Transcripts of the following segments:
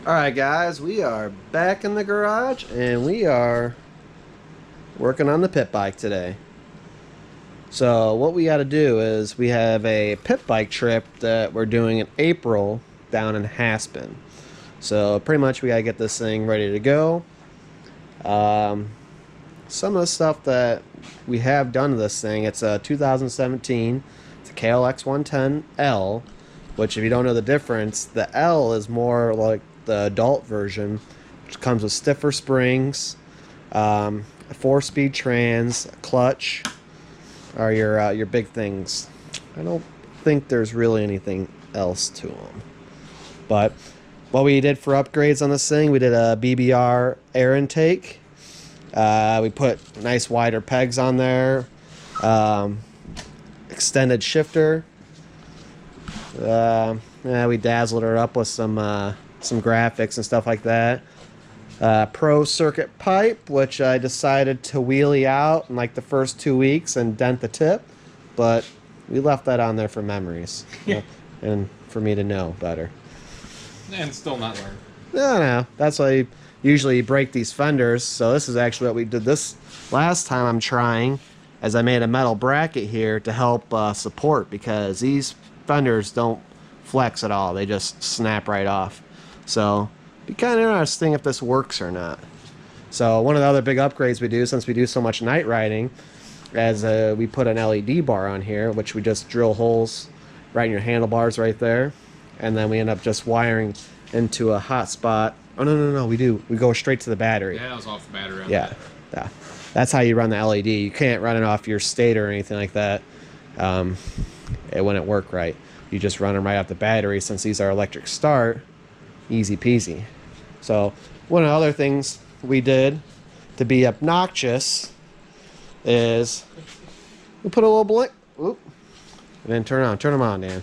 Alright guys, we are back in the garage and we are working on the pit bike today. So what we got to do is we have a pit bike trip that we're doing in April down in Haspin. So pretty much we got to get this thing ready to go. Some of the stuff that we have done to this thing, it's a 2017, it's a Klx110l, which if you don't know the difference, the L is more like the adult version, which comes with stiffer springs, a 4-speed trans, a clutch, are your big things. I don't think there's really anything else to them. But what we did for upgrades on this thing, we did a BBR air intake. We put nice wider pegs on there, extended shifter. We dazzled her up with some graphics and stuff like that. Pro circuit pipe, which I decided to wheelie out in like the first 2 weeks and dent the tip, but we left that on there for memories. And for me to know better. And still not learn. No, that's why you usually break these fenders. So this is actually what we did this last time I'm trying, as I made a metal bracket here to help support, because these fenders don't flex at all. They just snap right off. So be kind of interesting if this works or not. So one of the other big upgrades we do, since we do so much night riding, as we put an LED bar on here, which we just drill holes right in your handlebars right there, and then we end up just wiring into a hot spot. Oh no, we go straight to the battery. Yeah, it was off the battery on yeah That's how you run the LED. You can't run it off your stator or anything like that. It wouldn't work right. You just run them right off the battery. Since these are electric start, easy peasy. So one of the other things we did to be obnoxious is we put a little blink. Oop. And then turn them on, Dan.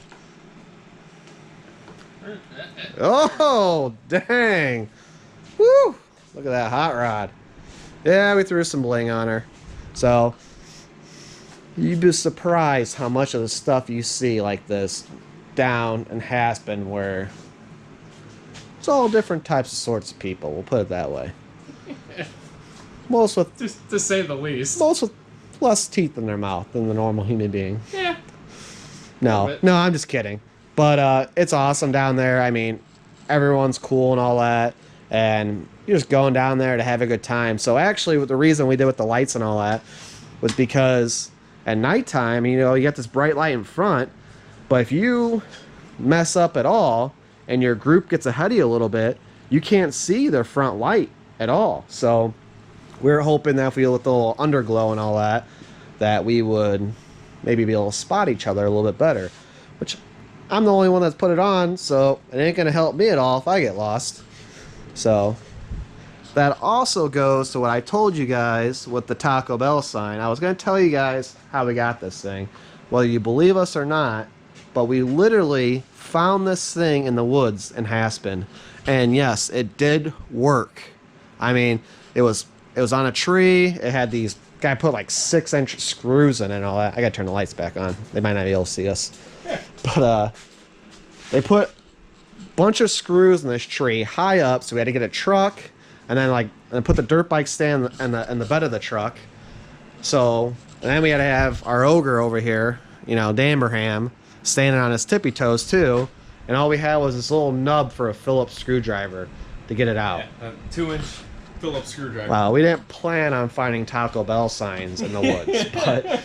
Oh, dang. Woo! Look at that hot rod. Yeah, we threw some bling on her. So you'd be surprised how much of the stuff you see like this down in Haspin, where it's all different types of sorts of people, we'll put it that way. Most with, just to say the least. Most with less teeth in their mouth than the normal human being. Yeah. No, I'm just kidding. But it's awesome down there. I mean, everyone's cool and all that, and you're just going down there to have a good time. So actually, the reason we did with the lights and all that was because at nighttime, you got this bright light in front, but if you mess up at all and your group gets ahead of you a little bit, you can't see their front light at all. So we're hoping that if we get a little underglow and all that, that we would maybe be able to spot each other a little bit better, which I'm the only one that's put it on, so it ain't gonna help me at all if I get lost. So that also goes to what I told you guys with the Taco Bell sign. I was gonna tell you guys how we got this thing, whether you believe us or not, but we literally found this thing in the woods in Haspin, and yes, it did work. I mean, it was on a tree. It had these, guy put like 6-inch screws in it and all that. I gotta turn the lights back on. They might not be able to see us. But they put a bunch of screws in this tree high up, so we had to get a truck and then put the dirt bike stand in the bed of the truck. So, and then we had to have our ogre over here, Damberham, standing on his tippy toes too, and all we had was this little nub for a Phillips screwdriver to get it out. Yeah, a 2-inch Phillips screwdriver. Wow, we didn't plan on finding Taco Bell signs in the woods, but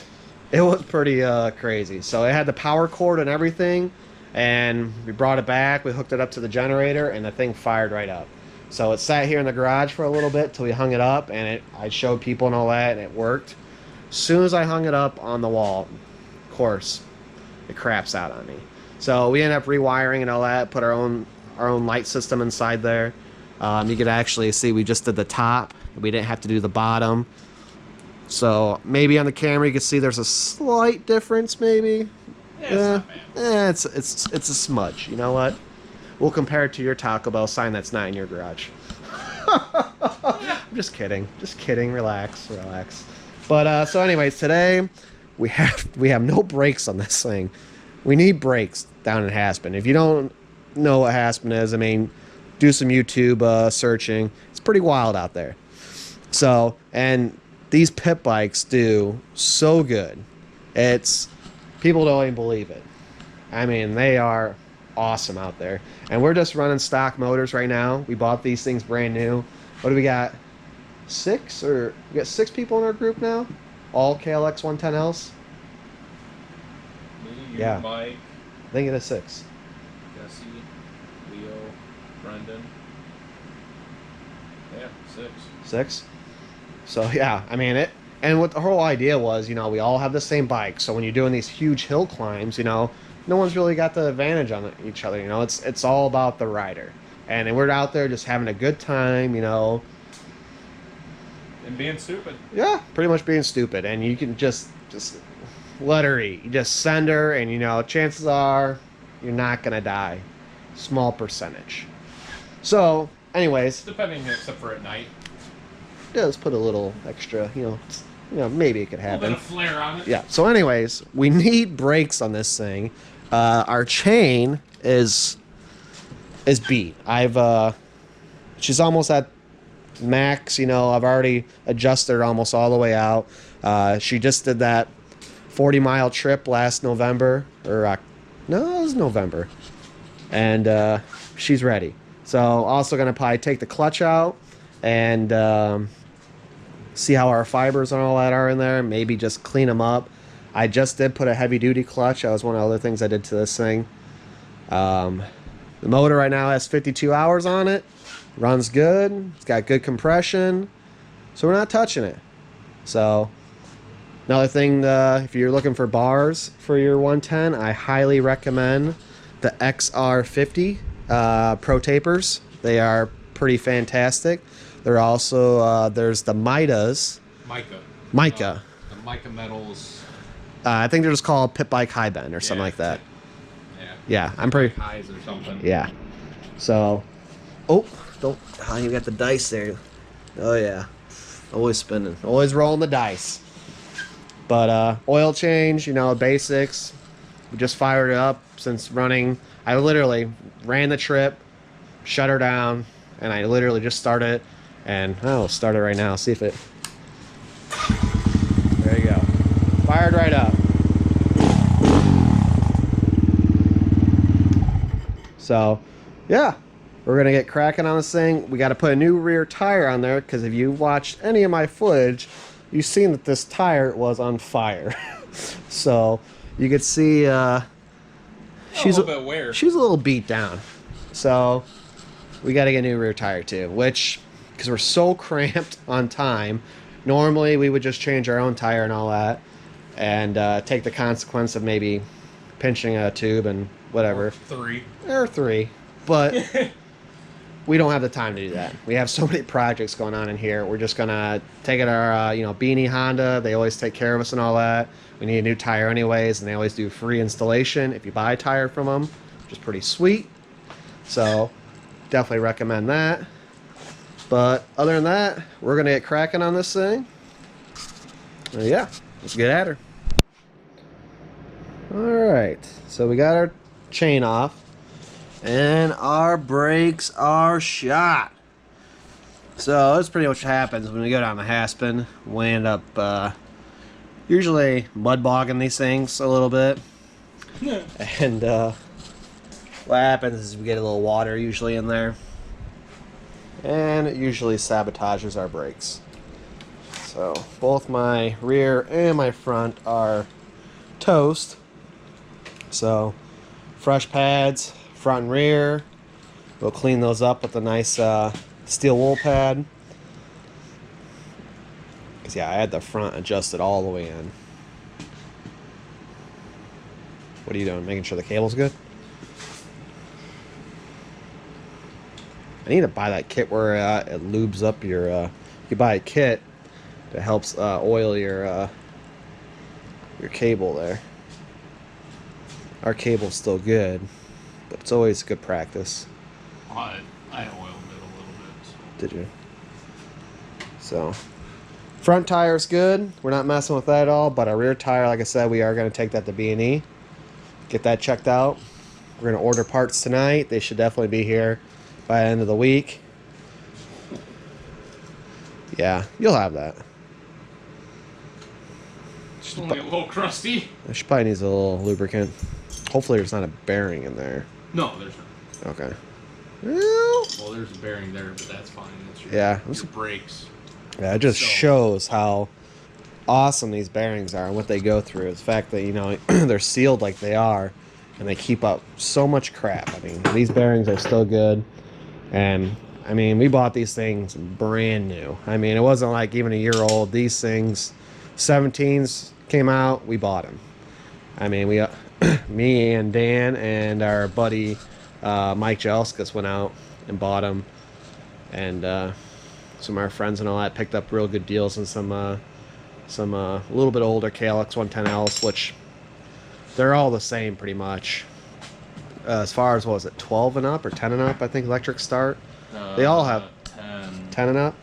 it was pretty crazy. So it had the power cord and everything, and we brought it back, we hooked it up to the generator, and the thing fired right up. So it sat here in the garage for a little bit till we hung it up, and I showed people and all that, and it worked. As soon as I hung it up on the wall, of course, it craps out on me. So we ended up rewiring and all that, put our own light system inside there. You could actually see we just did the top. We didn't have to do the bottom. So maybe on the camera you can see there's a slight difference, maybe. Yeah, it's a smudge. You know what? We'll compare it to your Taco Bell sign that's not in your garage. I'm just kidding. Just kidding. Relax. But so anyways, today we have no brakes on this thing. We need brakes down in Haspin. If you don't know what Haspin is, I mean, do some YouTube searching. It's pretty wild out there. So, and these pit bikes do so good. It's, people don't even believe it. I mean, they are awesome out there. And we're just running stock motors right now. We bought these things brand new. What do we got? We got 6 people in our group now? All Klx110ls? Me, you, Yeah. Mike, I think it is 6. Jesse, Leo, Brendan. Yeah, 6. 6? So yeah, I mean it. And what the whole idea was, you know, we all have the same bike. So when you're doing these huge hill climbs, you know, no one's really got the advantage on each other. You know, it's all about the rider. And we're out there just having a good time, you know. And being stupid. Yeah, pretty much being stupid. And you can just let her eat. You just send her, and, you know, chances are you're not going to die. Small percentage. So, anyways. Depending, except for at night. Yeah, let's put a little extra, you know, maybe it could A happen. little bit of flair on it. Yeah, so anyways, we need brakes on this thing. Our chain is beat. She's almost at max, you know. I've already adjusted her almost all the way out. She just did that 40-mile trip last November, or no, it was November, and she's ready. So also gonna probably take the clutch out and see how our fibers and all that are in there. Maybe just clean them up. I just did put a heavy-duty clutch. That was one of the other things I did to this thing. The motor right now has 52 hours on it. Runs good. It's got good compression. So we're not touching it. So another thing, if you're looking for bars for your 110, I highly recommend the XR50 Pro Tapers. They are pretty fantastic. They're also, there's the Mitas. Mica. The mica metals. I think they're just called pitbike high bend or something like that. Yeah, I'm pretty. Highs or something. Yeah. So, oh, you got the dice there. Oh yeah, always spinning, always rolling the dice. But oil change, you know, basics. We just fired it up since running. I literally ran the trip, shut her down, and I literally just started it. And I'll start it right now. See if it. There you go. Fired right up. So, yeah, we're gonna get cracking on this thing. We got to put a new rear tire on there because if you watched any of my footage, you've seen that this tire was on fire. So you could see she's a little bit weird. She's a little beat down. So we got to get a new rear tire too, which, because we're so cramped on time, normally we would just change our own tire and all that and take the consequence of maybe pinching a tube and whatever. Or three. But we don't have the time to do that. We have so many projects going on in here. We're just gonna take it our Beanie Honda. They always take care of us and all that. We need a new tire anyways, and they always do free installation if you buy a tire from them, which is pretty sweet. So definitely recommend that. But other than that, we're gonna get cracking on this thing. Yeah, let's get at her. Alright, so we got our chain off and our brakes are shot. So that's pretty much what happens when we go down the Haspin. We end up usually mud bogging these things a little bit. And what happens is we get a little water usually in there, and it usually sabotages our brakes. So both my rear and my front are toast. So fresh pads, front and rear. We'll clean those up with a nice steel wool pad. Cause yeah, I had the front adjusted all the way in. What are you doing? Making sure the cable's good? I need to buy that kit where it lubes up your. You buy a kit that helps oil your cable there. Our cable's still good, but it's always good practice. I oiled it a little bit. So. Did you? So, front tire's good. We're not messing with that at all, but our rear tire, like I said, we are going to take that to B&E. Get that checked out. We're going to order parts tonight. They should definitely be here by the end of the week. Yeah, you'll have that. It's only a little crusty. She probably needs a little lubricant. Hopefully there's not a bearing in there. No, there's not. Okay. Well, there's a bearing there, but that's fine. That's your brakes. Yeah, it just shows how awesome these bearings are and what they go through. The fact that, you know, they're sealed like they are and they keep up so much crap. I mean, these bearings are still good. And, I mean, we bought these things brand new. I mean, it wasn't like even a year old. These things, 17s came out, we bought them. I mean, we, me and Dan and our buddy Mike Jelskus went out and bought them. And some of our friends and all that picked up real good deals on some a little bit older Klx110ls, which they're all the same pretty much. As far as, what was it, 12 and up or 10 and up, I think, electric start. They all have 10 and up.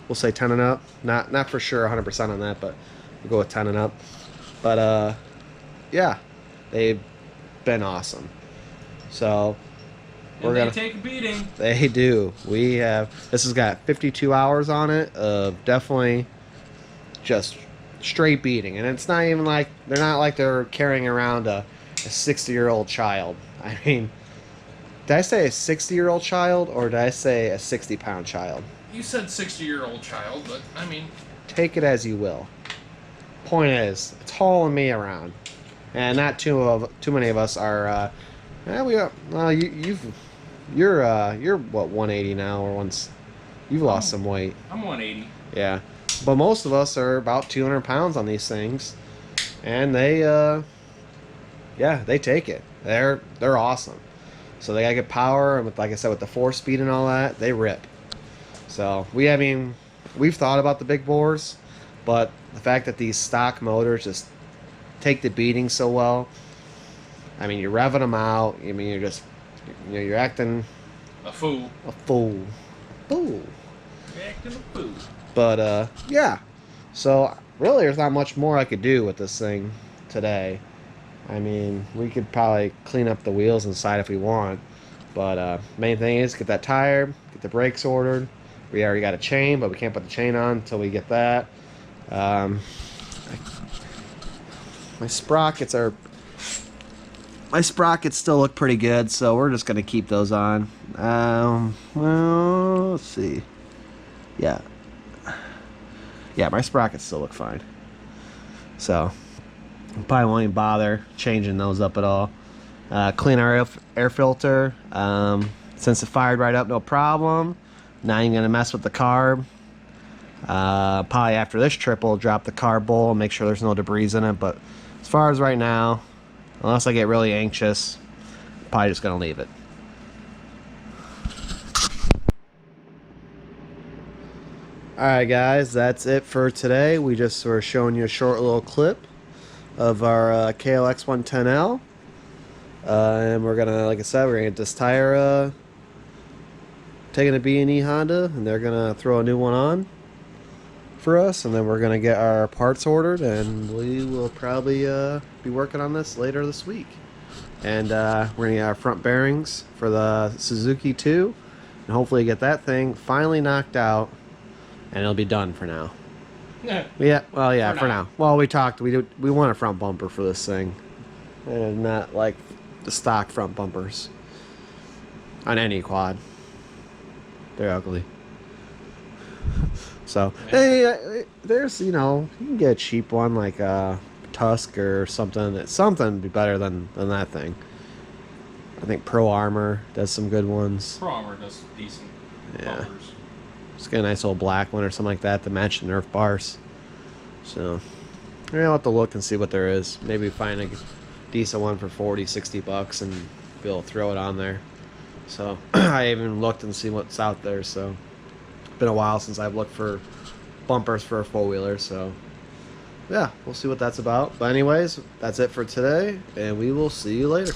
We'll say 10 and up. Not for sure 100% on that, but we'll go with 10 and up. But, yeah, they've been awesome. So, we're going to take a beating. They do. This has got 52 hours on it of definitely just straight beating. And it's not even like, they're not like they're carrying around a 60-year-old child. I mean, did I say a 60-year-old child or did I say a 60-pound child? You said 60-year-old child, but I mean, take it as you will. Point is, it's hauling me around, and not too many of us are. You're what, 180 now, or once you've lost some weight. I'm 180. Yeah, but most of us are about 200 pounds on these things, and they take it. They're awesome. So they got good power, and with, like I said, with the 4-speed and all that, they rip. So we've thought about the big bores, but the fact that these stock motors just take the beating so well. I mean, you're revving them out. I mean, you're acting a fool. A fool. You're acting a fool. But yeah. So really, there's not much more I could do with this thing today. I mean, we could probably clean up the wheels inside if we want. But main thing is get that tire, get the brakes ordered. We already got a chain, but we can't put the chain on until we get that. My sprockets still look pretty good, so we're just gonna keep those on. Well, let's see. Yeah, my sprockets still look fine. So probably won't even bother changing those up at all. Clean our air filter. Since it fired right up, no problem. Not even gonna mess with the carb. Probably after this trip we'll drop the carb bowl and make sure there's no debris in it, but as far as right now, unless I get really anxious, probably just gonna leave it. Alright guys, that's it for today. We just were showing you a short little clip of our Klx110l. And we're gonna, like I said, we're gonna get this tire taken to B&E Honda, and they're gonna throw a new one on for us, and then we're gonna get our parts ordered, and we will probably be working on this later this week. And we're gonna get our front bearings for the Suzuki 2, and hopefully get that thing finally knocked out, and it'll be done for now. Yeah, well, yeah, for now. Well, we want a front bumper for this thing, and not like the stock front bumpers on any quad. They're ugly. So, hey, there's, you can get a cheap one like a Tusk or something. Something would be better than that thing. I think Pro Armor does some good ones. Pro Armor does decent bumpers. Just get a nice old black one or something like that to match the Nerf bars. So, I'll have to look and see what there is. Maybe find a decent one for 40, 60 bucks and be able to throw it on there. So, I even looked and see what's out there, so it's been a while since I've looked for bumpers for a four-wheeler, so yeah, we'll see what that's about. But anyways, that's it for today, and we will see you later.